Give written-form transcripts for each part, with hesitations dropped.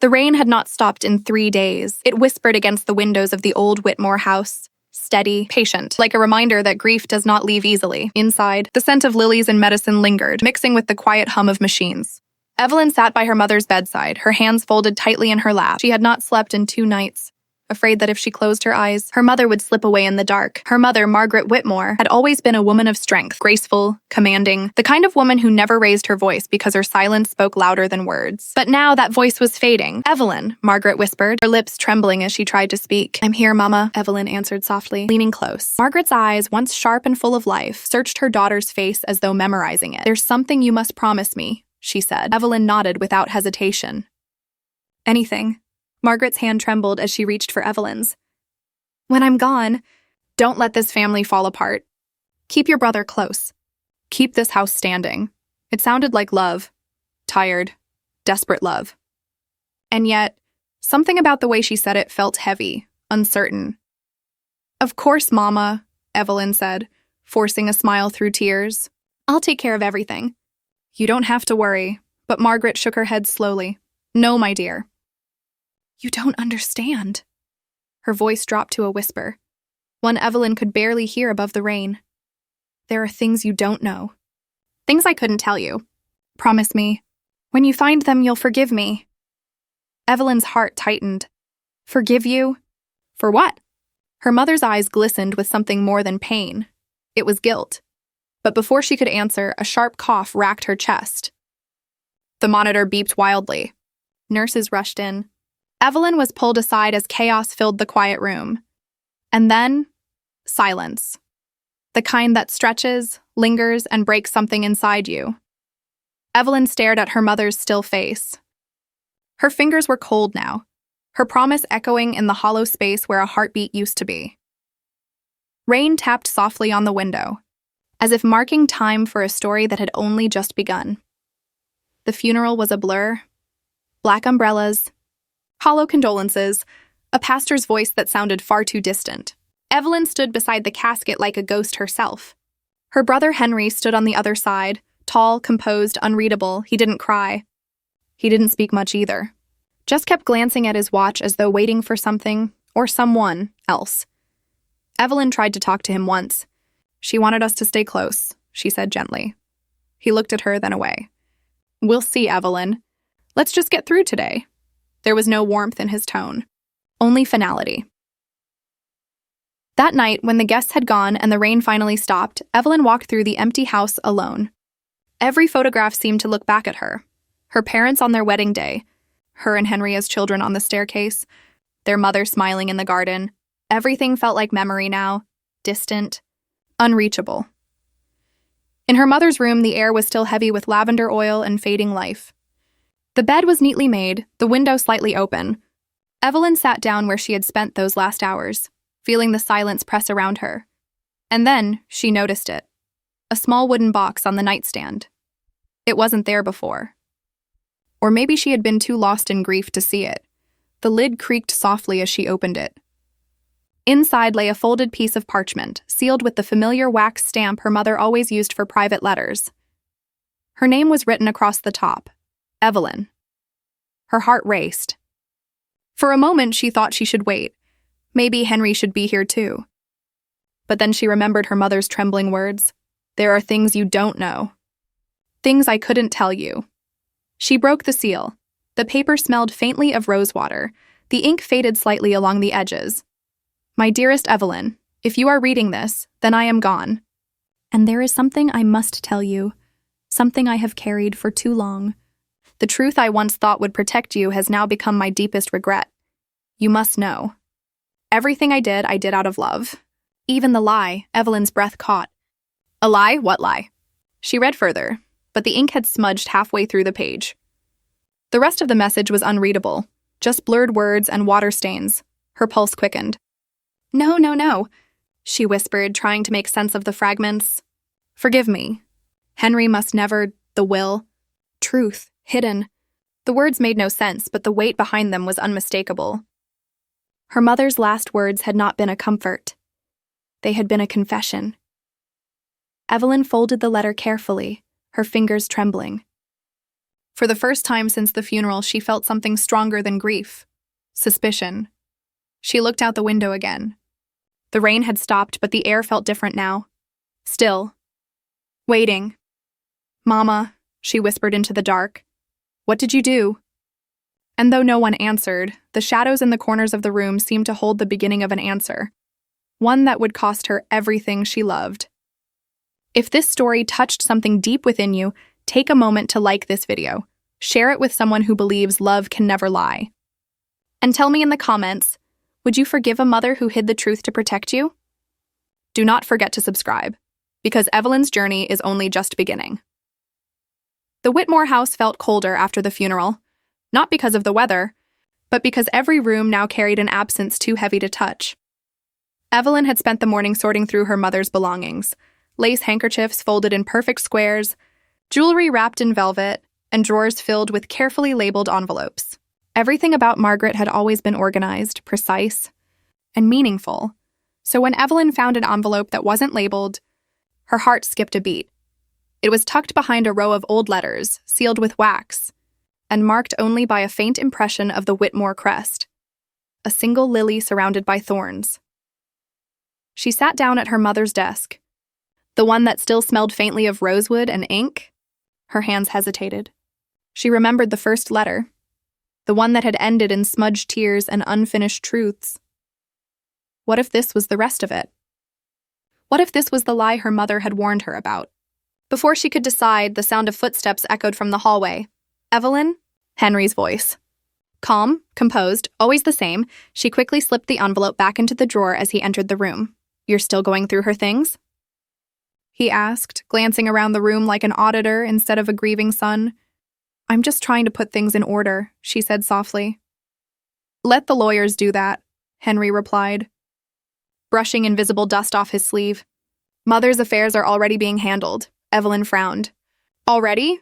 The rain had not stopped in 3 days. It whispered against the windows of the old Whitmore house. Steady, patient, like a reminder that grief does not leave easily. Inside, the scent of lilies and medicine lingered, mixing with the quiet hum of machines. Evelyn sat by her mother's bedside, her hands folded tightly in her lap. She had not slept in 2 nights. Afraid that if she closed her eyes, her mother would slip away in the dark. Her mother, Margaret Whitmore, had always been a woman of strength, graceful, commanding, the kind of woman who never raised her voice because her silence spoke louder than words. But now that voice was fading. "Evelyn," Margaret whispered, her lips trembling as she tried to speak. "I'm here, Mama," Evelyn answered softly, leaning close. Margaret's eyes, once sharp and full of life, searched her daughter's face as though memorizing it. "There's something you must promise me," she said. Evelyn nodded without hesitation. "Anything." Margaret's hand trembled as she reached for Evelyn's. "When I'm gone, don't let this family fall apart. Keep your brother close. Keep this house standing." It sounded like love. Tired, desperate love. And yet, something about the way she said it felt heavy, uncertain. "Of course, Mama," Evelyn said, forcing a smile through tears. "I'll take care of everything." "You don't have to worry," but Margaret shook her head slowly. "No, my dear." "You don't understand." Her voice dropped to a whisper, one Evelyn could barely hear above the rain. "There are things you don't know. Things I couldn't tell you. Promise me. When you find them, you'll forgive me." Evelyn's heart tightened. "Forgive you? For what?" Her mother's eyes glistened with something more than pain. It was guilt. But before she could answer, a sharp cough racked her chest. The monitor beeped wildly. Nurses rushed in. Evelyn was pulled aside as chaos filled the quiet room. And then, silence. The kind that stretches, lingers, and breaks something inside you. Evelyn stared at her mother's still face. Her fingers were cold now, her promise echoing in the hollow space where a heartbeat used to be. Rain tapped softly on the window, as if marking time for a story that had only just begun. The funeral was a blur. Black umbrellas, hollow condolences, a pastor's voice that sounded far too distant. Evelyn stood beside the casket like a ghost herself. Her brother Henry stood on the other side, tall, composed, unreadable. He didn't cry. He didn't speak much either. Just kept glancing at his watch as though waiting for something, or someone, else. Evelyn tried to talk to him once. "She wanted us to stay close," she said gently. He looked at her, then away. "We'll see, Evelyn. Let's just get through today." There was no warmth in his tone, only finality. That night, when the guests had gone and the rain finally stopped, Evelyn walked through the empty house alone. Every photograph seemed to look back at her. Her parents on their wedding day, her and Henry as children on the staircase, their mother smiling in the garden. Everything felt like memory now, distant, unreachable. In her mother's room, the air was still heavy with lavender oil and fading life. The bed was neatly made, the window slightly open. Evelyn sat down where she had spent those last hours, feeling the silence press around her. And then she noticed it. A small wooden box on the nightstand. It wasn't there before. Or maybe she had been too lost in grief to see it. The lid creaked softly as she opened it. Inside lay a folded piece of parchment, sealed with the familiar wax stamp her mother always used for private letters. Her name was written across the top. Evelyn. Her heart raced. For a moment, she thought she should wait. Maybe Henry should be here too. But then she remembered her mother's trembling words. "There are things you don't know. Things I couldn't tell you." She broke the seal. The paper smelled faintly of rosewater. The ink faded slightly along the edges. "My dearest Evelyn, if you are reading this, then I am gone. And there is something I must tell you. Something I have carried for too long. The truth I once thought would protect you has now become my deepest regret. You must know. Everything I did out of love. Even the lie," Evelyn's breath caught. "A lie? What lie?" She read further, but the ink had smudged halfway through the page. The rest of the message was unreadable, just blurred words and water stains. Her pulse quickened. No, she whispered, trying to make sense of the fragments. "Forgive me. Henry must never, the will. Truth, hidden." The words made no sense, but the weight behind them was unmistakable. Her mother's last words had not been a comfort. They had been a confession. Evelyn folded the letter carefully, her fingers trembling. For the first time since the funeral, she felt something stronger than grief. Suspicion. She looked out the window again. The rain had stopped, but the air felt different now. Still. Waiting. "Mama," she whispered into the dark. "What did you do?" And though no one answered, the shadows in the corners of the room seemed to hold the beginning of an answer. One that would cost her everything she loved. If this story touched something deep within you, take a moment to like this video. Share it with someone who believes love can never lie. And tell me in the comments, would you forgive a mother who hid the truth to protect you? Do not forget to subscribe, because Evelyn's journey is only just beginning. The Whitmore house felt colder after the funeral, not because of the weather, but because every room now carried an absence too heavy to touch. Evelyn had spent the morning sorting through her mother's belongings, lace handkerchiefs folded in perfect squares, jewelry wrapped in velvet, and drawers filled with carefully labeled envelopes. Everything about Margaret had always been organized, precise, and meaningful, so when Evelyn found an envelope that wasn't labeled, her heart skipped a beat. It was tucked behind a row of old letters, sealed with wax, and marked only by a faint impression of the Whitmore crest, a single lily surrounded by thorns. She sat down at her mother's desk, the one that still smelled faintly of rosewood and ink. Her hands hesitated. She remembered the first letter, the one that had ended in smudged tears and unfinished truths. What if this was the rest of it? What if this was the lie her mother had warned her about? Before she could decide, the sound of footsteps echoed from the hallway. "Evelyn?" Henry's voice. Calm, composed, always the same, she quickly slipped the envelope back into the drawer as he entered the room. "You're still going through her things?" he asked, glancing around the room like an auditor instead of a grieving son. "I'm just trying to put things in order," she said softly. "Let the lawyers do that," Henry replied, brushing invisible dust off his sleeve. "Mother's affairs are already being handled," Evelyn frowned. "Already?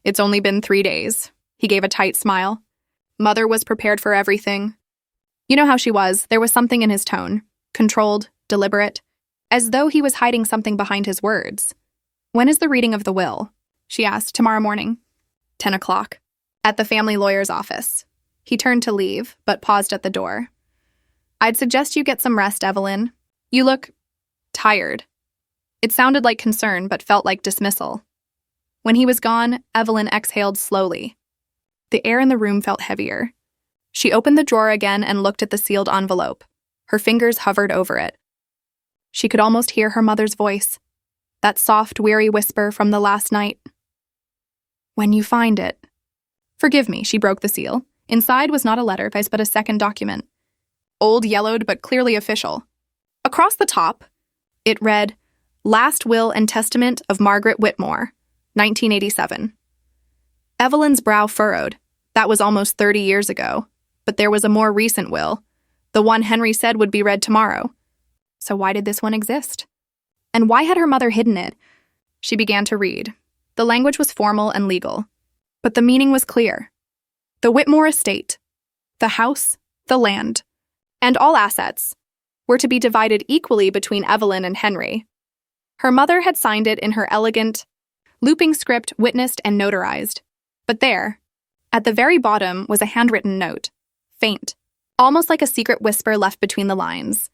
It's only been 3 days." He gave a tight smile. Mother was prepared for everything. You know how she was. There was something in his tone. Controlled, deliberate, as though he was hiding something behind his words. "When is the reading of the will?" she asked. "Tomorrow morning." 10 o'clock. At the family lawyer's office. He turned to leave, but paused at the door. "I'd suggest you get some rest, Evelyn. You look tired." It sounded like concern, but felt like dismissal. When he was gone, Evelyn exhaled slowly. The air in the room felt heavier. She opened the drawer again and looked at the sealed envelope. Her fingers hovered over it. She could almost hear her mother's voice, that soft, weary whisper from the last night. "When you find it." "Forgive me," she broke the seal. Inside was not a letter, but a second document. Old, yellowed, but clearly official. Across the top, it read, "Last Will and Testament of Margaret Whitmore, 1987. Evelyn's brow furrowed. That was almost 30 years ago. But there was a more recent will, the one Henry said would be read tomorrow. So why did this one exist? And why had her mother hidden it? She began to read. The language was formal and legal, but the meaning was clear. The Whitmore estate, the house, the land, and all assets were to be divided equally between Evelyn and Henry. Her mother had signed it in her elegant, looping script witnessed and notarized. But there, at the very bottom, was a handwritten note, faint, almost like a secret whisper left between the lines.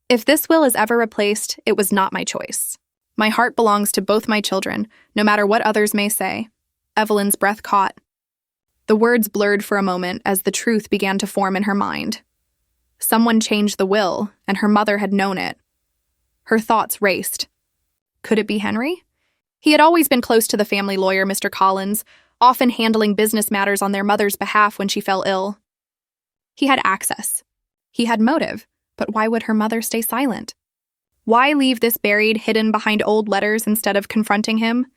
"If this will is ever replaced, it was not my choice. My heart belongs to both my children, no matter what others may say." Evelyn's breath caught. The words blurred for a moment as the truth began to form in her mind. Someone changed the will, and her mother had known it. Her thoughts raced. Could it be Henry? He had always been close to the family lawyer, Mr. Collins, often handling business matters on their mother's behalf when she fell ill. He had access. He had motive, but why would her mother stay silent? Why leave this buried, hidden behind old letters instead of confronting him?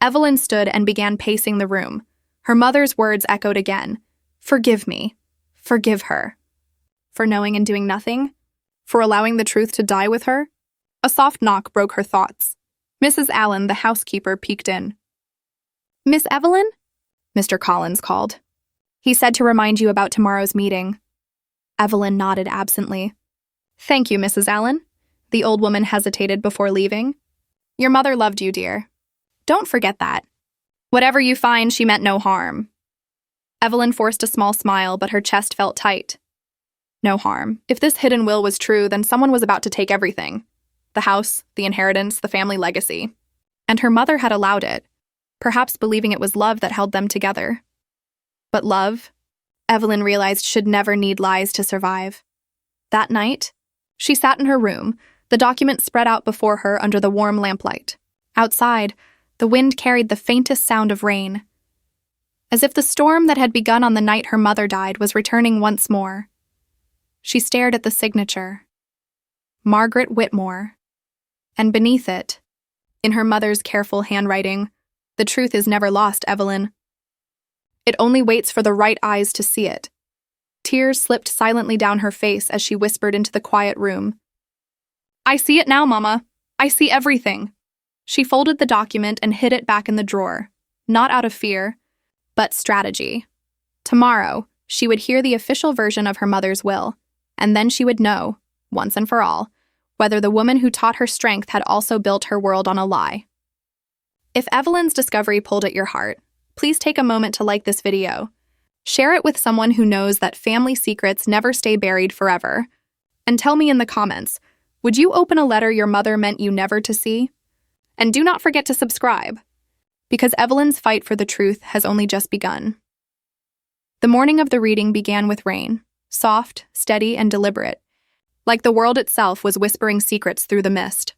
Evelyn stood and began pacing the room. Her mother's words echoed again. "Forgive me. Forgive her." For knowing and doing nothing? For allowing the truth to die with her? A soft knock broke her thoughts. Mrs. Allen, the housekeeper, peeked in. "Miss Evelyn?" Mr. Collins called. "He said to remind you about tomorrow's meeting." Evelyn nodded absently. "Thank you, Mrs. Allen." The old woman hesitated before leaving. "Your mother loved you, dear. Don't forget that. Whatever you find, she meant no harm. Evelyn forced a small smile, but her chest felt tight. No harm. If this hidden will was true, then someone was about to take everything. The house, the inheritance, the family legacy. And her mother had allowed it, perhaps believing it was love that held them together. But love, Evelyn realized, should never need lies to survive. That night, she sat in her room, the document spread out before her under the warm lamplight. Outside, the wind carried the faintest sound of rain. As if the storm that had begun on the night her mother died was returning once more. She stared at the signature, Margaret Whitmore, and beneath it, in her mother's careful handwriting, "The truth is never lost, Evelyn. It only waits for the right eyes to see it." Tears slipped silently down her face as she whispered into the quiet room. "I see it now, Mama. I see everything." She folded the document and hid it back in the drawer, not out of fear, but strategy. Tomorrow, she would hear the official version of her mother's will, and then she would know, once and for all, whether the woman who taught her strength had also built her world on a lie. If Evelyn's discovery pulled at your heart, please take a moment to like this video. Share it with someone who knows that family secrets never stay buried forever. And tell me in the comments, would you open a letter your mother meant you never to see? And do not forget to subscribe, because Evelyn's fight for the truth has only just begun. The morning of the reading began with rain, soft, steady, and deliberate, like the world itself was whispering secrets through the mist.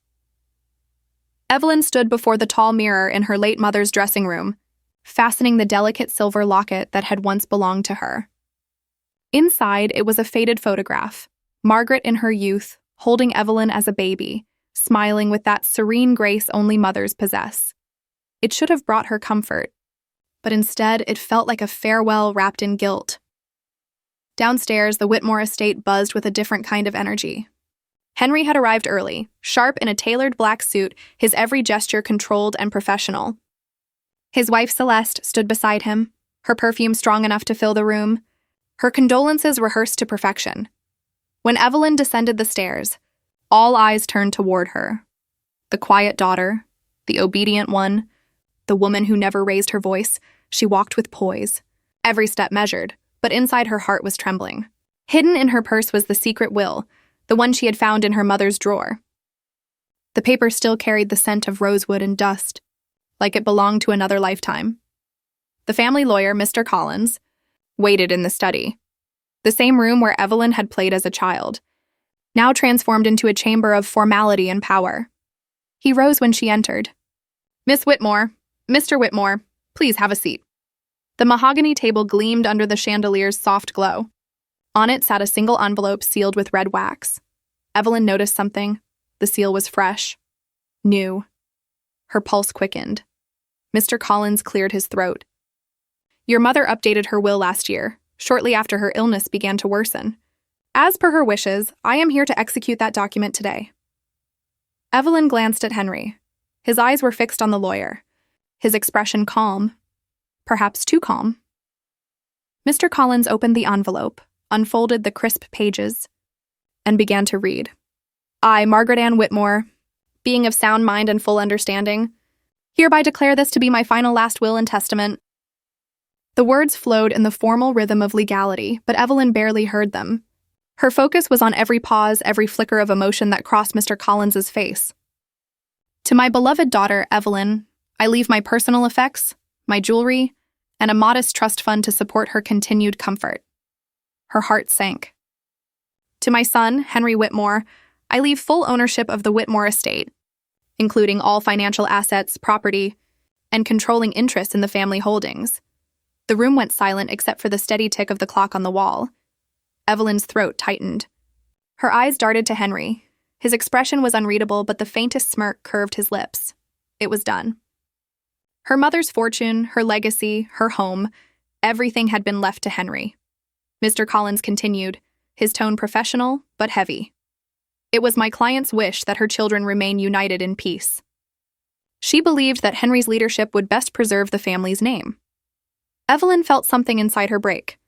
Evelyn stood before the tall mirror in her late mother's dressing room, fastening the delicate silver locket that had once belonged to her. Inside, it was a faded photograph, Margaret in her youth, holding Evelyn as a baby, smiling with that serene grace only mothers possess. It should have brought her comfort, but instead it felt like a farewell wrapped in guilt. Downstairs, the Whitmore estate buzzed with a different kind of energy. Henry had arrived early, sharp in a tailored black suit, his every gesture controlled and professional. His wife Celeste stood beside him, her perfume strong enough to fill the room, her condolences rehearsed to perfection. When Evelyn descended the stairs, all eyes turned toward her. The quiet daughter, the obedient one, the woman who never raised her voice, she walked with poise, every step measured, but inside her heart was trembling. Hidden in her purse was the secret will, the one she had found in her mother's drawer. The paper still carried the scent of rosewood and dust, like it belonged to another lifetime. The family lawyer, Mr. Collins, waited in the study, the same room where Evelyn had played as a child, now transformed into a chamber of formality and power. He rose when she entered. "Miss Whitmore, Mr. Whitmore, please have a seat." The mahogany table gleamed under the chandelier's soft glow. On it sat a single envelope sealed with red wax. Evelyn noticed something. The seal was fresh, new. Her pulse quickened. Mr. Collins cleared his throat. "Your mother updated her will last year, shortly after her illness began to worsen. As per her wishes, I am here to execute that document today." Evelyn glanced at Henry. His eyes were fixed on the lawyer, his expression calm, perhaps too calm. Mr. Collins opened the envelope, unfolded the crisp pages, and began to read. "I, Margaret Ann Whitmore, being of sound mind and full understanding, hereby declare this to be my final last will and testament." The words flowed in the formal rhythm of legality, but Evelyn barely heard them. Her focus was on every pause, every flicker of emotion that crossed Mr. Collins's face. "To my beloved daughter, Evelyn, I leave my personal effects, my jewelry, and a modest trust fund to support her continued comfort." Her heart sank. "To my son, Henry Whitmore, I leave full ownership of the Whitmore estate, including all financial assets, property, and controlling interest in the family holdings." The room went silent except for the steady tick of the clock on the wall. Evelyn's throat tightened. Her eyes darted to Henry. His expression was unreadable, but the faintest smirk curved his lips. It was done. Her mother's fortune, her legacy, her home, everything had been left to Henry. Mr. Collins continued, his tone professional but heavy. "It was my client's wish that her children remain united in peace. She believed that Henry's leadership would best preserve the family's name." Evelyn felt something inside her break,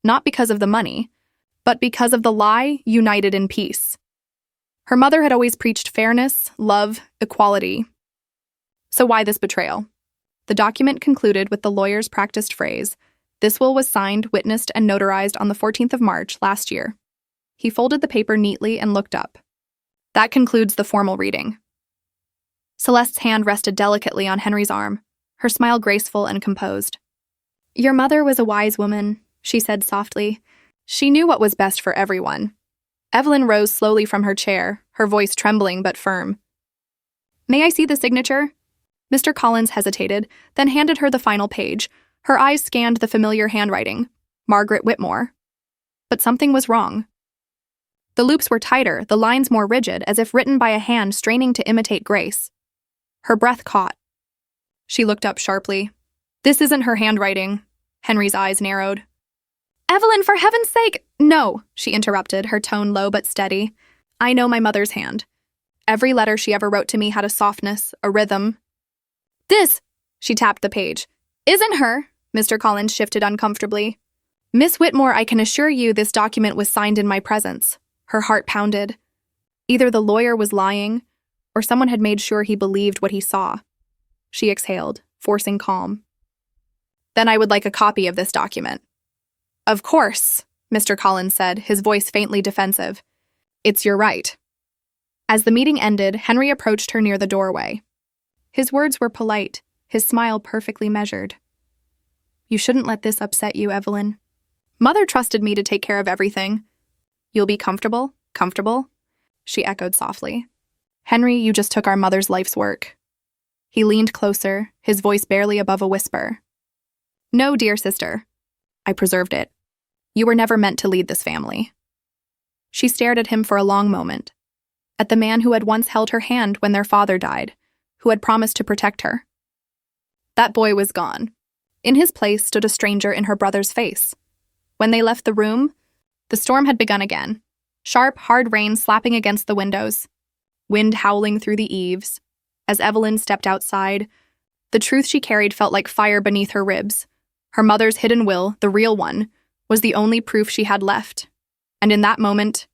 not because of the money, but because of the lie, united in peace. Her mother had always preached fairness, love, equality. So why this betrayal? The document concluded with the lawyer's practiced phrase, This will was signed, witnessed, and notarized on the 14th of March last year. He folded the paper neatly and looked up. That concludes the formal reading. Celeste's hand rested delicately on Henry's arm, her smile graceful and composed. Your mother was a wise woman, she said softly. She knew what was best for everyone. Evelyn rose slowly from her chair, her voice trembling but firm. May I see the signature? Mr. Collins hesitated, then handed her the final page. Her eyes scanned the familiar handwriting. Margaret Whitmore. But something was wrong. The loops were tighter, the lines more rigid, as if written by a hand straining to imitate grace. Her breath caught. She looked up sharply. This isn't her handwriting. Henry's eyes narrowed. Evelyn, for heaven's sake! No, she interrupted, her tone low but steady. I know my mother's hand. Every letter she ever wrote to me had a softness, a rhythm. This, she tapped the page, isn't her, Mr. Collins shifted uncomfortably. Miss Whitmore, I can assure you this document was signed in my presence. Her heart pounded. Either the lawyer was lying, or someone had made sure he believed what he saw. She exhaled, forcing calm. Then I would like a copy of this document. Of course, Mr. Collins said, his voice faintly defensive. It's your right. As the meeting ended, Henry approached her near the doorway. His words were polite, his smile perfectly measured. You shouldn't let this upset you, Evelyn. Mother trusted me to take care of everything. You'll be comfortable? Comfortable? She echoed softly. Henry, you just took our mother's life's work. He leaned closer, his voice barely above a whisper. No, dear sister. I preserved it. You were never meant to lead this family. She stared at him for a long moment, at the man who had once held her hand when their father died, who had promised to protect her. That boy was gone. In his place stood a stranger in her brother's face. When they left the room, the storm had begun again. Sharp, hard rain slapping against the windows, wind howling through the eaves. As Evelyn stepped outside, the truth she carried felt like fire beneath her ribs. Her mother's hidden will, the real one, was the only proof she had left. And in that moment,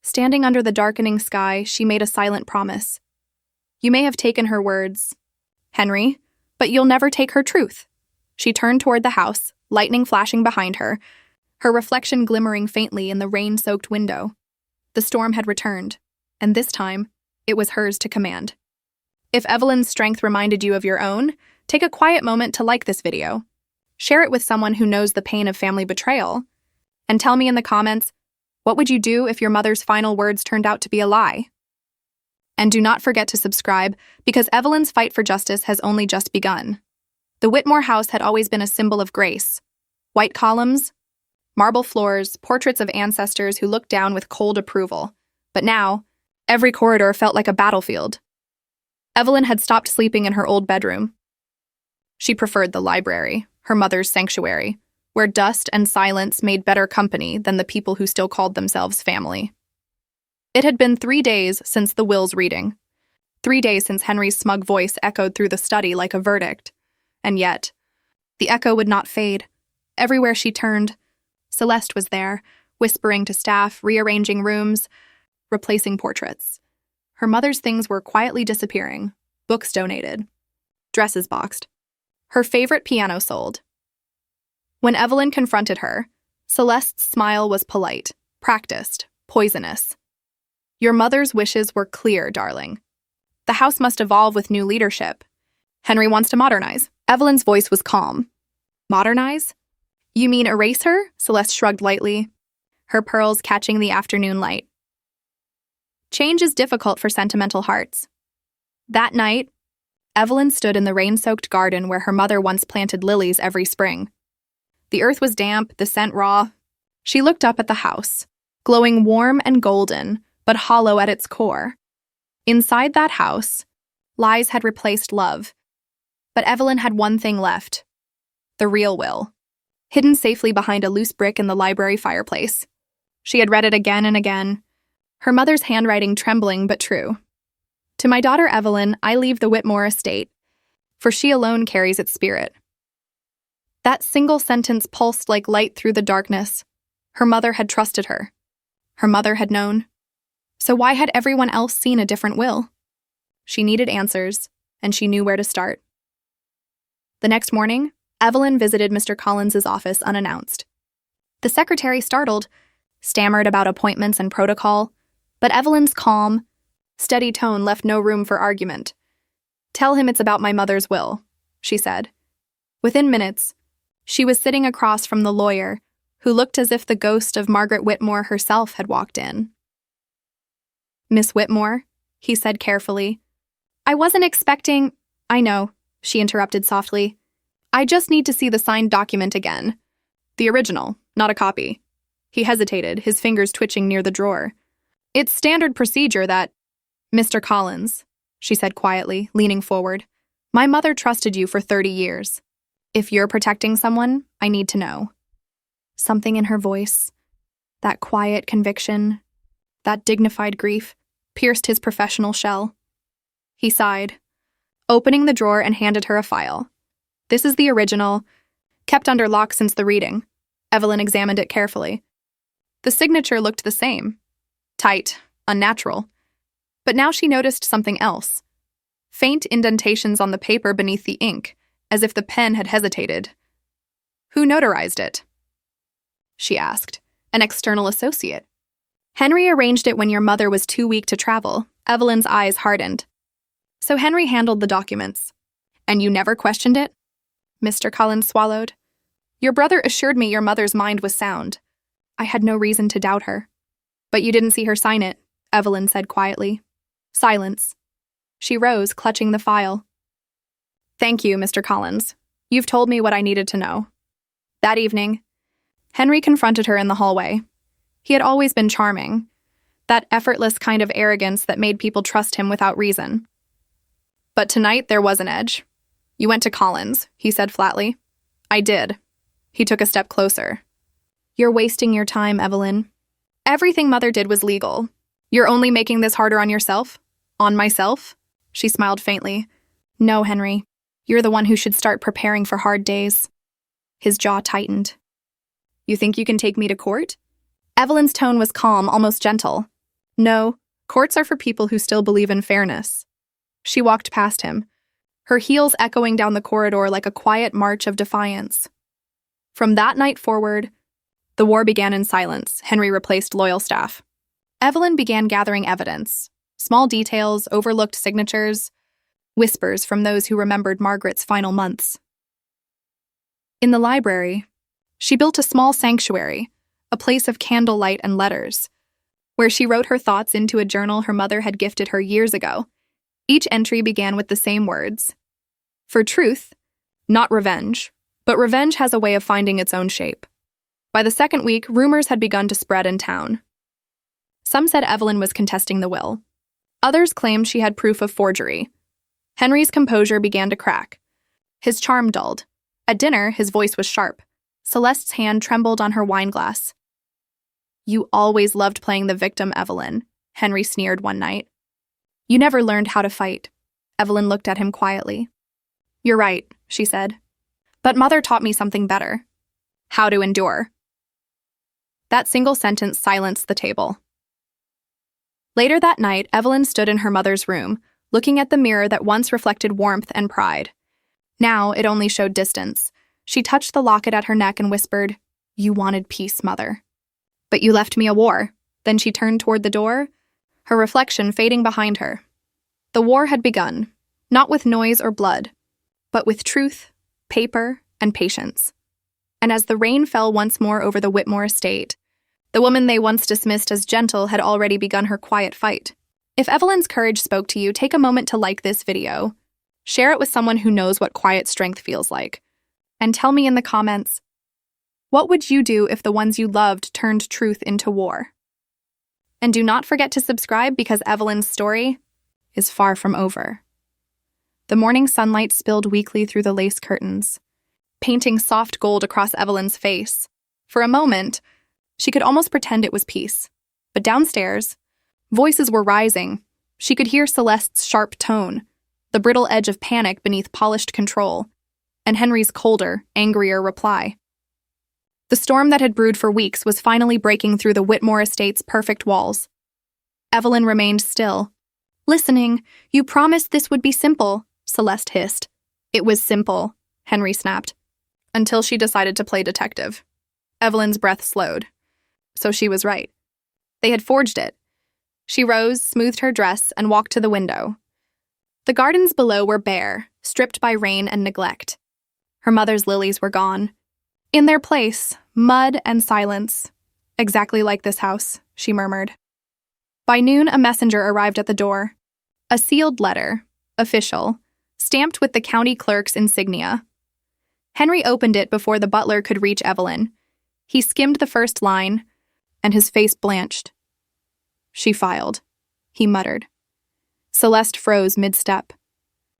standing under the darkening sky, she made a silent promise. You may have taken her words, Henry, but you'll never take her truth. She turned toward the house, lightning flashing behind her, her reflection glimmering faintly in the rain-soaked window. The storm had returned, and this time, it was hers to command. If Evelyn's strength reminded you of your own, take a quiet moment to like this video. Share it with someone who knows the pain of family betrayal. And tell me in the comments, what would you do if your mother's final words turned out to be a lie? And do not forget to subscribe, because Evelyn's fight for justice has only just begun. The Whitmore house had always been a symbol of grace. White columns, marble floors, portraits of ancestors who looked down with cold approval. But now, every corridor felt like a battlefield. Evelyn had stopped sleeping in her old bedroom. She preferred the library, her mother's sanctuary, where dust and silence made better company than the people who still called themselves family. It had been 3 days since the will's reading. 3 days since Henry's smug voice echoed through the study like a verdict. And yet, the echo would not fade. Everywhere she turned, Celeste was there, whispering to staff, rearranging rooms, replacing portraits. Her mother's things were quietly disappearing, books donated, dresses boxed. Her favorite piano sold. When Evelyn confronted her, Celeste's smile was polite, practiced, poisonous. Your mother's wishes were clear, darling. The house must evolve with new leadership. Henry wants to modernize. Evelyn's voice was calm. Modernize? You mean erase her? Celeste shrugged lightly, her pearls catching the afternoon light. Change is difficult for sentimental hearts. That night, Evelyn stood in the rain-soaked garden where her mother once planted lilies every spring. The earth was damp, the scent raw. She looked up at the house, glowing warm and golden, but hollow at its core. Inside that house, lies had replaced love. But Evelyn had one thing left: the real will, hidden safely behind a loose brick in the library fireplace. She had read it again and again, her mother's handwriting trembling but true. To my daughter Evelyn, I leave the Whitmore estate, for she alone carries its spirit. That single sentence pulsed like light through the darkness. Her mother had trusted her. Her mother had known. So why had everyone else seen a different will? She needed answers, and she knew where to start. The next morning, Evelyn visited Mr. Collins's office unannounced. The secretary, startled, stammered about appointments and protocol, but Evelyn's calm, steady tone left no room for argument. "Tell him it's about my mother's will," she said. Within minutes, she was sitting across from the lawyer, who looked as if the ghost of Margaret Whitmore herself had walked in. "Miss Whitmore," he said carefully. "I wasn't expecting—" "I know," she interrupted softly. "I just need to see the signed document again. The original, not a copy." He hesitated, his fingers twitching near the drawer. "It's standard procedure that—" "Mr. Collins," she said quietly, leaning forward, "my mother trusted you for 30 years. If you're protecting someone, I need to know." Something in her voice, that quiet conviction, that dignified grief, pierced his professional shell. He sighed, opening the drawer and handed her a file. "This is the original, kept under lock since the reading." Evelyn examined it carefully. The signature looked the same, tight, unnatural. But now she noticed something else. Faint indentations on the paper beneath the ink, as if the pen had hesitated. "Who notarized it?" she asked. "An external associate." "Henry arranged it when your mother was too weak to travel." Evelyn's eyes hardened. "So Henry handled the documents. And you never questioned it?" Mr. Collins swallowed. "Your brother assured me your mother's mind was sound. I had no reason to doubt her." "But you didn't see her sign it," Evelyn said quietly. Silence. She rose, clutching the file. "Thank you, Mr. Collins. You've told me what I needed to know." That evening, Henry confronted her in the hallway. He had always been charming, that effortless kind of arrogance that made people trust him without reason. But tonight there was an edge. "You went to Collins," he said flatly. "I did." He took a step closer. "You're wasting your time, Evelyn. Everything Mother did was legal. You're only making this harder on yourself? On myself?" She smiled faintly. "No, Henry. You're the one who should start preparing for hard days." His jaw tightened. "You think you can take me to court?" Evelyn's tone was calm, almost gentle. "No, courts are for people who still believe in fairness." She walked past him, her heels echoing down the corridor like a quiet march of defiance. From that night forward, the war began in silence. Henry replaced loyal staff. Evelyn began gathering evidence, small details, overlooked signatures, whispers from those who remembered Margaret's final months. In the library, she built a small sanctuary, a place of candlelight and letters, where she wrote her thoughts into a journal her mother had gifted her years ago. Each entry began with the same words: "For truth, not revenge, but revenge has a way of finding its own shape." By the second week, rumors had begun to spread in town. Some said Evelyn was contesting the will. Others claimed she had proof of forgery. Henry's composure began to crack. His charm dulled. At dinner, his voice was sharp. Celeste's hand trembled on her wineglass. "You always loved playing the victim, Evelyn," Henry sneered one night. "You never learned how to fight." Evelyn looked at him quietly. "You're right," she said. "But Mother taught me something better. How to endure." That single sentence silenced the table. Later that night, Evelyn stood in her mother's room, looking at the mirror that once reflected warmth and pride. Now it only showed distance. She touched the locket at her neck and whispered, "You wanted peace, Mother. But you left me a war." Then she turned toward the door, her reflection fading behind her. The war had begun, not with noise or blood, but with truth, paper, and patience. And as the rain fell once more over the Whitmore estate, the woman they once dismissed as gentle had already begun her quiet fight. If Evelyn's courage spoke to you, take a moment to like this video, share it with someone who knows what quiet strength feels like, and tell me in the comments, what would you do if the ones you loved turned truth into war? And do not forget to subscribe because Evelyn's story is far from over. The morning sunlight spilled weakly through the lace curtains, painting soft gold across Evelyn's face. For a moment, she could almost pretend it was peace. But downstairs, voices were rising. She could hear Celeste's sharp tone, the brittle edge of panic beneath polished control, and Henry's colder, angrier reply. The storm that had brewed for weeks was finally breaking through the Whitmore estate's perfect walls. Evelyn remained still. "Listening, you promised this would be simple," Celeste hissed. "It was simple," Henry snapped. until she decided to play detective. Evelyn's breath slowed. So she was right. They had forged it. She rose, smoothed her dress, and walked to the window. The gardens below were bare, stripped by rain and neglect. Her mother's lilies were gone. In their place, mud and silence. Exactly like this house, she murmured. By noon, a messenger arrived at the door. A sealed letter, official, stamped with the county clerk's insignia. Henry opened it before the butler could reach Evelyn. He skimmed the first line, and his face blanched. She filed, he muttered. Celeste froze mid-step.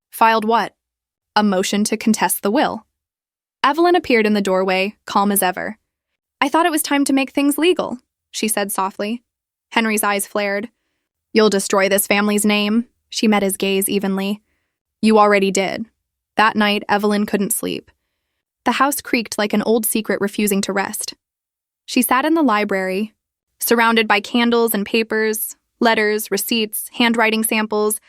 Filed what? A motion to contest the will. Evelyn appeared in the doorway, calm as ever. I thought it was time to make things legal, she said softly. Henry's eyes flared. You'll destroy this family's name? She met his gaze evenly. You already did. That night, Evelyn couldn't sleep. The house creaked like an old secret refusing to rest. She sat in the library, surrounded by candles and papers, letters, receipts, handwriting samples,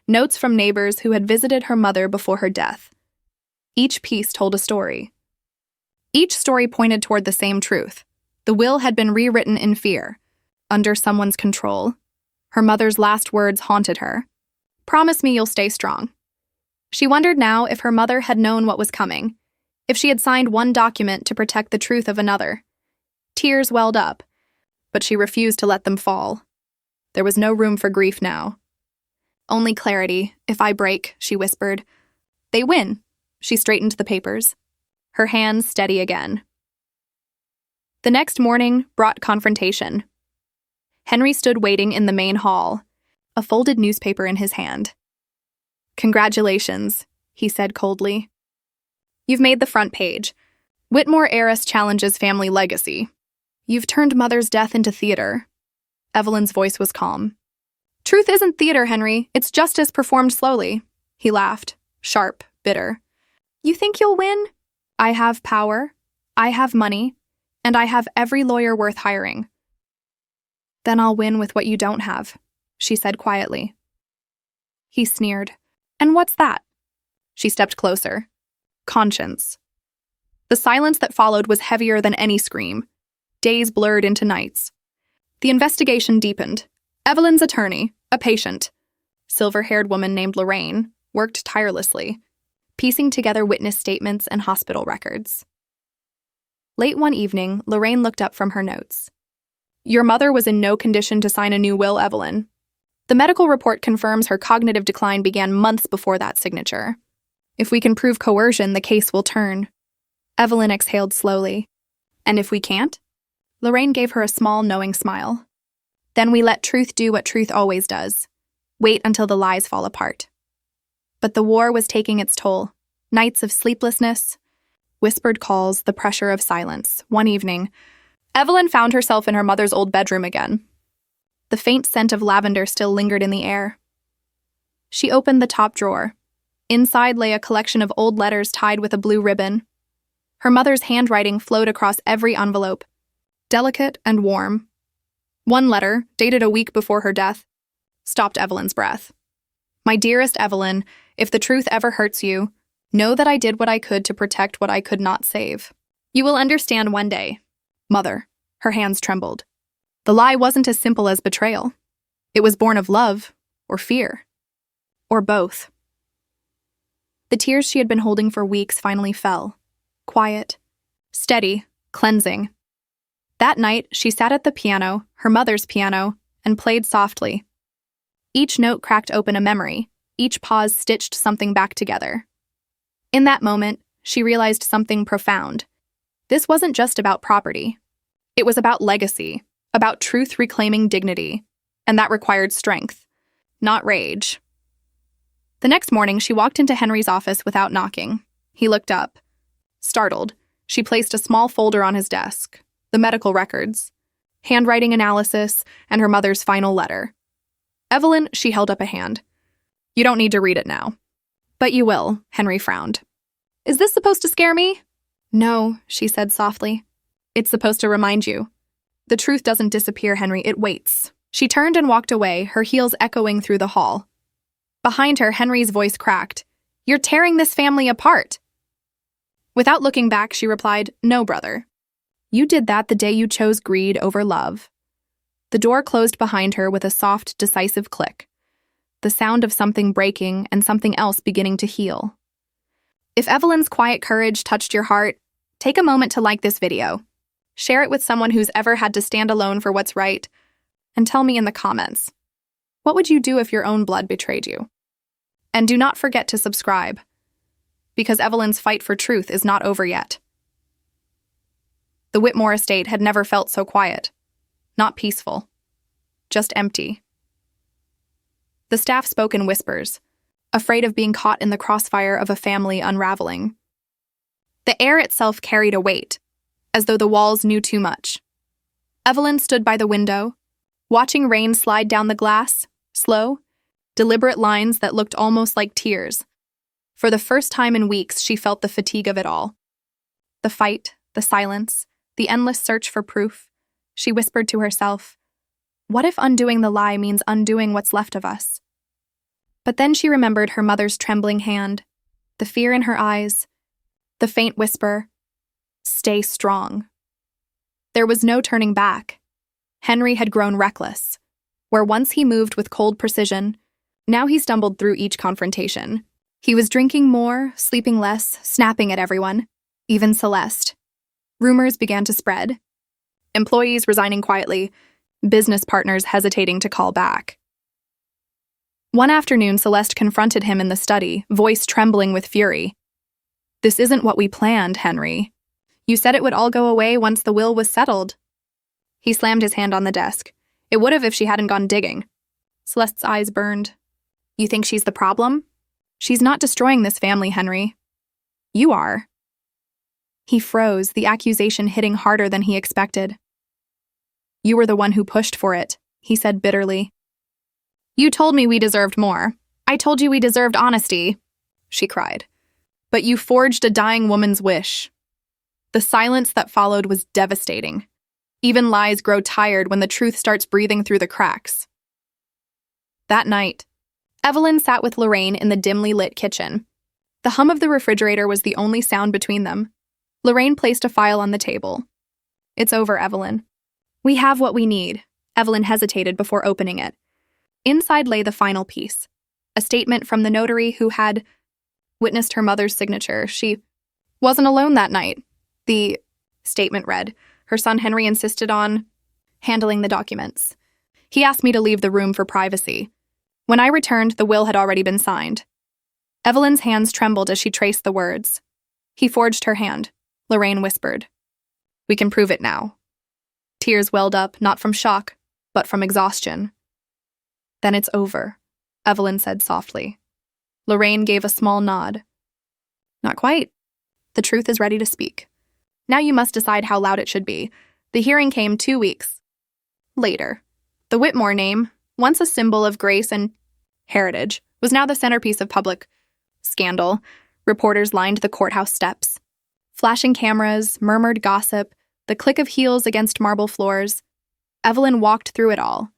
notes from neighbors who had visited her mother before her death. Each piece told a story. Each story pointed toward the same truth. The will had been rewritten in fear, under someone's control. Her mother's last words haunted her. Promise me you'll stay strong. She wondered now if her mother had known what was coming, if she had signed one document to protect the truth of another. Tears welled up, but she refused to let them fall. There was no room for grief now. Only clarity. If I break, she whispered. They win. She straightened the papers, her hands steady again. The next morning brought confrontation. Henry stood waiting in the main hall, a folded newspaper in his hand. Congratulations, he said coldly. You've made the front page. Whitmore heiress challenges family legacy. You've turned mother's death into theater. Evelyn's voice was calm. Truth isn't theater, Henry. It's justice performed slowly. He laughed, sharp, bitter. You think you'll win? I have power, I have money, and I have every lawyer worth hiring. Then I'll win with what you don't have, she said quietly. He sneered. And what's that? She stepped closer. Conscience. The silence that followed was heavier than any scream. Days blurred into nights. The investigation deepened. Evelyn's attorney, a patient, silver-haired woman named Lorraine, worked tirelessly, piecing together witness statements and hospital records. Late one evening, Lorraine looked up from her notes. Your mother was in no condition to sign a new will, Evelyn. The medical report confirms her cognitive decline began months before that signature. If we can prove coercion, the case will turn. Evelyn exhaled slowly. And if we can't? Lorraine gave her a small, knowing smile. Then we let truth do what truth always does. Wait until the lies fall apart. But the war was taking its toll. Nights of sleeplessness, whispered calls, the pressure of silence. One evening, Evelyn found herself in her mother's old bedroom again. The faint scent of lavender still lingered in the air. She opened the top drawer. Inside lay a collection of old letters tied with a blue ribbon. Her mother's handwriting flowed across every envelope, delicate and warm. One letter, dated a week before her death, stopped Evelyn's breath. My dearest Evelyn, if the truth ever hurts you, know that I did what I could to protect what I could not save. You will understand one day. Mother. Her hands trembled. The lie wasn't as simple as betrayal. It was born of love, or fear, or both. The tears she had been holding for weeks finally fell. Quiet, steady, cleansing. That night, she sat at the piano, her mother's piano, and played softly. Each note cracked open a memory. Each pause stitched something back together. In that moment, she realized something profound. This wasn't just about property. It was about legacy, about truth reclaiming dignity, and that required strength, not rage. The next morning, she walked into Henry's office without knocking. He looked up. Startled, she placed a small folder on his desk, the medical records, handwriting analysis, and her mother's final letter. Evelyn, she held up a hand. You don't need to read it now. But you will, Henry frowned. Is this supposed to scare me? No, she said softly. It's supposed to remind you. The truth doesn't disappear, Henry, it waits. She turned and walked away, her heels echoing through the hall. Behind her, Henry's voice cracked. You're tearing this family apart. Without looking back, she replied, "No, brother. You did that the day you chose greed over love." The door closed behind her with a soft, decisive click, the sound of something breaking and something else beginning to heal. If Evelyn's quiet courage touched your heart, take a moment to like this video. Share it with someone who's ever had to stand alone for what's right, and tell me in the comments, what would you do if your own blood betrayed you? And do not forget to subscribe, because Evelyn's fight for truth is not over yet. The Whitmore estate had never felt so quiet, not peaceful, just empty. The staff spoke in whispers, afraid of being caught in the crossfire of a family unraveling. The air itself carried a weight, as though the walls knew too much. Evelyn stood by the window, watching rain slide down the glass, slow, deliberate lines that looked almost like tears. For the first time in weeks, she felt the fatigue of it all. The fight, the silence, the endless search for proof. She whispered to herself, what if undoing the lie means undoing what's left of us? But then she remembered her mother's trembling hand, the fear in her eyes, the faint whisper, "Stay strong." There was no turning back. Henry had grown reckless. Where once he moved with cold precision, now he stumbled through each confrontation. He was drinking more, sleeping less, snapping at everyone, even Celeste. Rumors began to spread. Employees resigning quietly, business partners hesitating to call back. One afternoon, Celeste confronted him in the study, voice trembling with fury. "This isn't what we planned, Henry. You said it would all go away once the will was settled." He slammed his hand on the desk. It would have if she hadn't gone digging. Celeste's eyes burned. "You think she's the problem? She's not destroying this family, Henry. You are." He froze, the accusation hitting harder than he expected. "You were the one who pushed for it," he said bitterly. "You told me we deserved more. I told you we deserved honesty," she cried. "But you forged a dying woman's wish." The silence that followed was devastating. Even lies grow tired when the truth starts breathing through the cracks. That night, Evelyn sat with Lorraine in the dimly lit kitchen. The hum of the refrigerator was the only sound between them. Lorraine placed a file on the table. "It's over, Evelyn. We have what we need." Evelyn hesitated before opening it. Inside lay the final piece, a statement from the notary who had witnessed her mother's signature. She wasn't alone that night. The statement read, her son Henry insisted on handling the documents. He asked me to leave the room for privacy. When I returned, the will had already been signed. Evelyn's hands trembled as she traced the words. "He forged her hand," Lorraine whispered. "We can prove it now." Tears welled up, not from shock, but from exhaustion. "Then it's over," Evelyn said softly. Lorraine gave a small nod. "Not quite. The truth is ready to speak. Now you must decide how loud it should be." The hearing came 2 weeks later. The Whitmore name, once a symbol of grace and heritage, was now the centerpiece of public scandal. Reporters lined the courthouse steps. Flashing cameras, murmured gossip, the click of heels against marble floors. Evelyn walked through it all,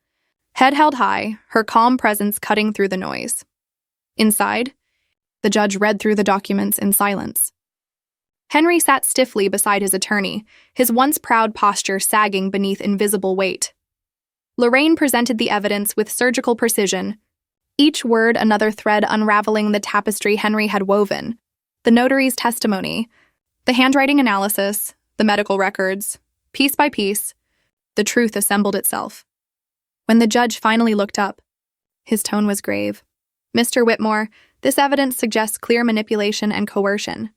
head held high, her calm presence cutting through the noise. Inside, the judge read through the documents in silence. Henry sat stiffly beside his attorney, his once proud posture sagging beneath invisible weight. Lorraine presented the evidence with surgical precision, each word another thread unraveling the tapestry Henry had woven. The notary's testimony, the handwriting analysis, the medical records, piece by piece, the truth assembled itself. When the judge finally looked up, his tone was grave. "Mr. Whitmore, this evidence suggests clear manipulation and coercion.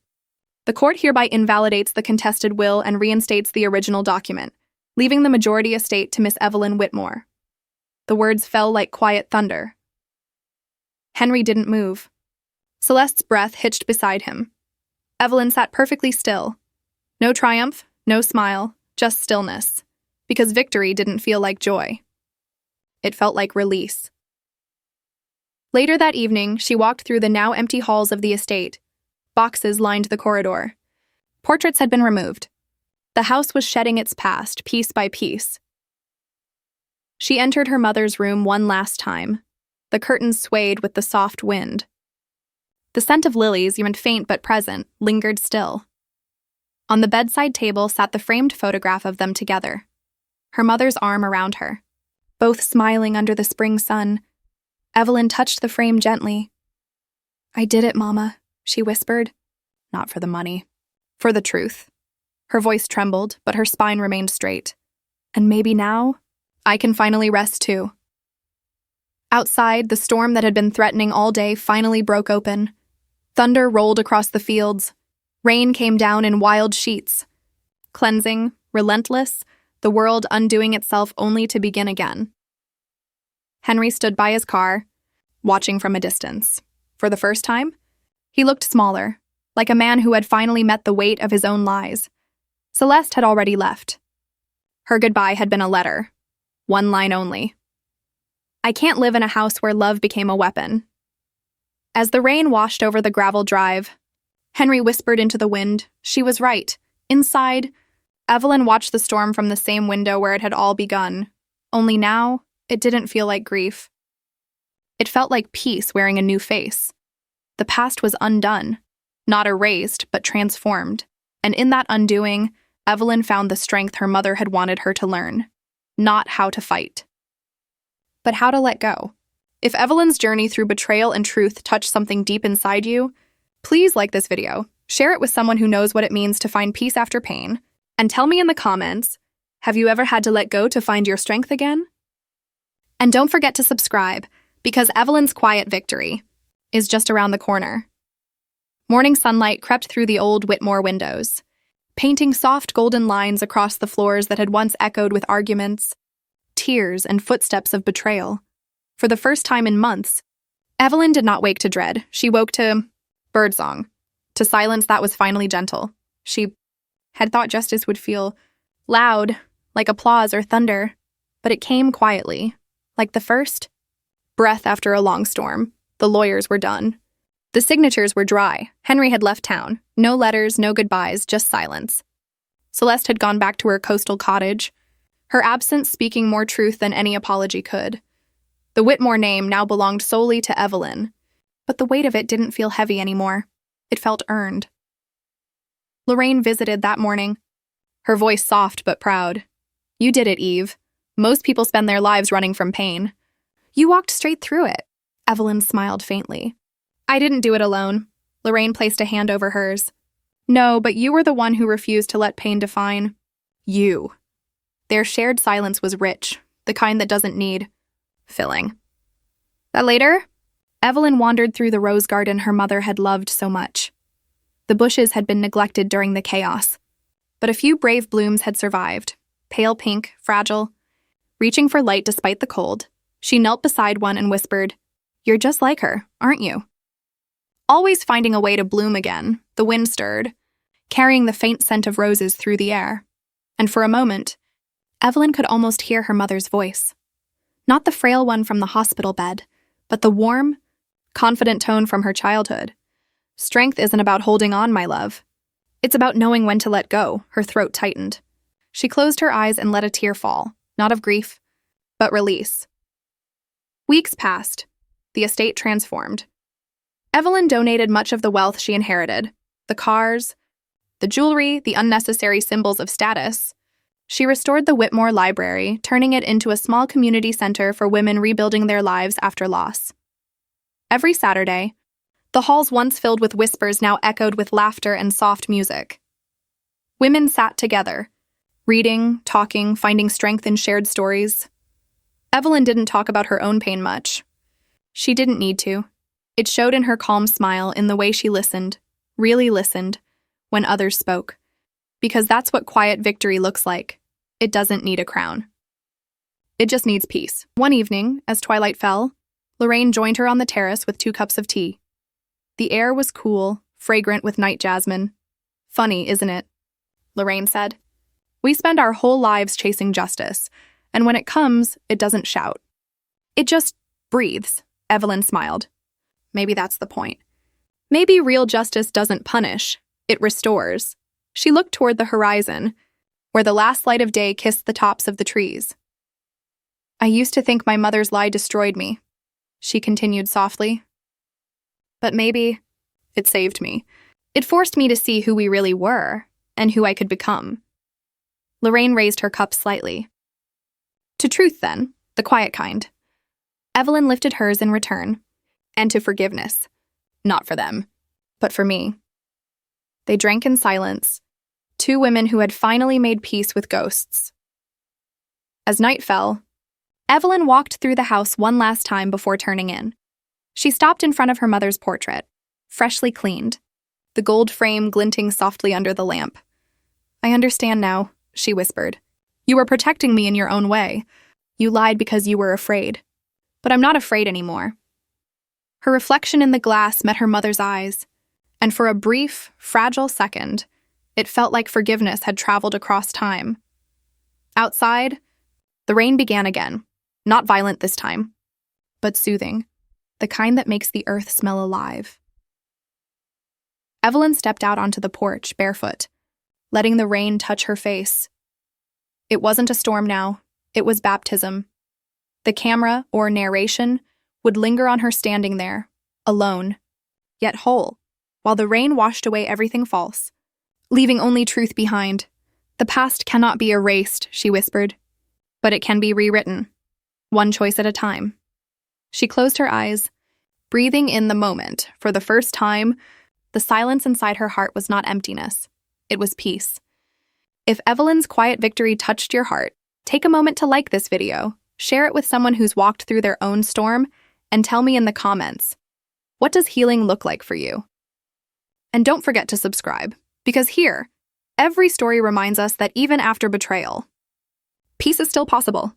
The court hereby invalidates the contested will and reinstates the original document, leaving the majority estate to Miss Evelyn Whitmore." The words fell like quiet thunder. Henry didn't move. Celeste's breath hitched beside him. Evelyn sat perfectly still. No triumph, no smile, just stillness, because victory didn't feel like joy. It felt like release. Later that evening, she walked through the now empty halls of the estate. Boxes lined the corridor. Portraits had been removed. The house was shedding its past, piece by piece. She entered her mother's room one last time. The curtains swayed with the soft wind. The scent of lilies, even faint but present, lingered still. On the bedside table sat the framed photograph of them together, her mother's arm around her. Both smiling under the spring sun, Evelyn touched the frame gently. "I did it, Mama," she whispered. "Not for the money. For the truth." Her voice trembled, but her spine remained straight. "And maybe now, I can finally rest too." Outside, the storm that had been threatening all day finally broke open. Thunder rolled across the fields. Rain came down in wild sheets. Cleansing, relentless, the world undoing itself only to begin again. Henry stood by his car, watching from a distance. For the first time, he looked smaller, like a man who had finally met the weight of his own lies. Celeste had already left. Her goodbye had been a letter. One line only. "I can't live in a house where love became a weapon." As the rain washed over the gravel drive, Henry whispered into the wind. She was right. Inside, Evelyn watched the storm from the same window where it had all begun. Only now, it didn't feel like grief. It felt like peace wearing a new face. The past was undone, not erased, but transformed. And in that undoing, Evelyn found the strength her mother had wanted her to learn. Not how to fight, but how to let go. If Evelyn's journey through betrayal and truth touched something deep inside you, please like this video, share it with someone who knows what it means to find peace after pain, and tell me in the comments, have you ever had to let go to find your strength again? And don't forget to subscribe, because Evelyn's quiet victory is just around the corner. Morning sunlight crept through the old Whitmore windows, painting soft golden lines across the floors that had once echoed with arguments, tears, and footsteps of betrayal. For the first time in months, Evelyn did not wake to dread. She woke to birdsong, to silence that was finally gentle. She had thought justice would feel loud, like applause or thunder, but it came quietly, like the first breath after a long storm. The lawyers were done. The signatures were dry. Henry had left town. No letters, no goodbyes, just silence. Celeste had gone back to her coastal cottage, her absence speaking more truth than any apology could. The Whitmore name now belonged solely to Evelyn, but the weight of it didn't feel heavy anymore. It felt earned. Lorraine visited that morning, her voice soft but proud. "You did it, Eve. Most people spend their lives running from pain. You walked straight through it." Evelyn smiled faintly. "I didn't do it alone." Lorraine placed a hand over hers. "No, but you were the one who refused to let pain define you." Their shared silence was rich, the kind that doesn't need filling. That later, Evelyn wandered through the rose garden her mother had loved so much. The bushes had been neglected during the chaos, but a few brave blooms had survived, pale pink, fragile. Reaching for light despite the cold, she knelt beside one and whispered, "You're just like her, aren't you?" Always finding a way to bloom again, the wind stirred, carrying the faint scent of roses through the air. And for a moment, Evelyn could almost hear her mother's voice. Not the frail one from the hospital bed, but the warm, confident tone from her childhood. "Strength isn't about holding on, my love. It's about knowing when to let go." Her throat tightened. She closed her eyes and let a tear fall, not of grief, but release. Weeks passed. The estate transformed. Evelyn donated much of the wealth she inherited, the cars, the jewelry, the unnecessary symbols of status. She restored the Whitmore Library, turning it into a small community center for women rebuilding their lives after loss. Every Saturday, the halls once filled with whispers now echoed with laughter and soft music. Women sat together, reading, talking, finding strength in shared stories. Evelyn didn't talk about her own pain much. She didn't need to. It showed in her calm smile, in the way she listened, really listened, when others spoke. Because that's what quiet victory looks like. It doesn't need a crown. It just needs peace. One evening, as twilight fell, Lorraine joined her on the terrace with 2 cups of tea. The air was cool, fragrant with night jasmine. "Funny, isn't it?" Lorraine said. "We spend our whole lives chasing justice, and when it comes, it doesn't shout. It just breathes." Evelyn smiled. "Maybe that's the point. Maybe real justice doesn't punish, it restores." She looked toward the horizon, where the last light of day kissed the tops of the trees. "I used to think my mother's lie destroyed me," she continued softly. "But maybe it saved me. It forced me to see who we really were, and who I could become. Lorraine raised her cup slightly. To truth, then, the quiet kind. Evelyn lifted hers in return, and to forgiveness. Not for them, but for me. They drank in silence, two women who had finally made peace with ghosts. As night fell, Evelyn walked through the house one last time before turning in. She stopped in front of her mother's portrait, freshly cleaned, the gold frame glinting softly under the lamp. I understand now, she whispered. You were protecting me in your own way. You lied because you were afraid. But I'm not afraid anymore. Her reflection in the glass met her mother's eyes, and for a brief, fragile second, it felt like forgiveness had traveled across time. Outside, the rain began again, not violent this time, but soothing, the kind that makes the earth smell alive. Evelyn stepped out onto the porch, barefoot, letting the rain touch her face. It wasn't a storm now, it was baptism. The camera, or narration, would linger on her standing there, alone, yet whole, while the rain washed away everything false, leaving only truth behind. The past cannot be erased, she whispered, but it can be rewritten, one choice at a time. She closed her eyes, breathing in the moment. For the first time, the silence inside her heart was not emptiness, it was peace. If Evelyn's quiet victory touched your heart, take a moment to like this video, share it with someone who's walked through their own storm, and tell me in the comments, what does healing look like for you? And don't forget to subscribe, because here, every story reminds us that even after betrayal, peace is still possible.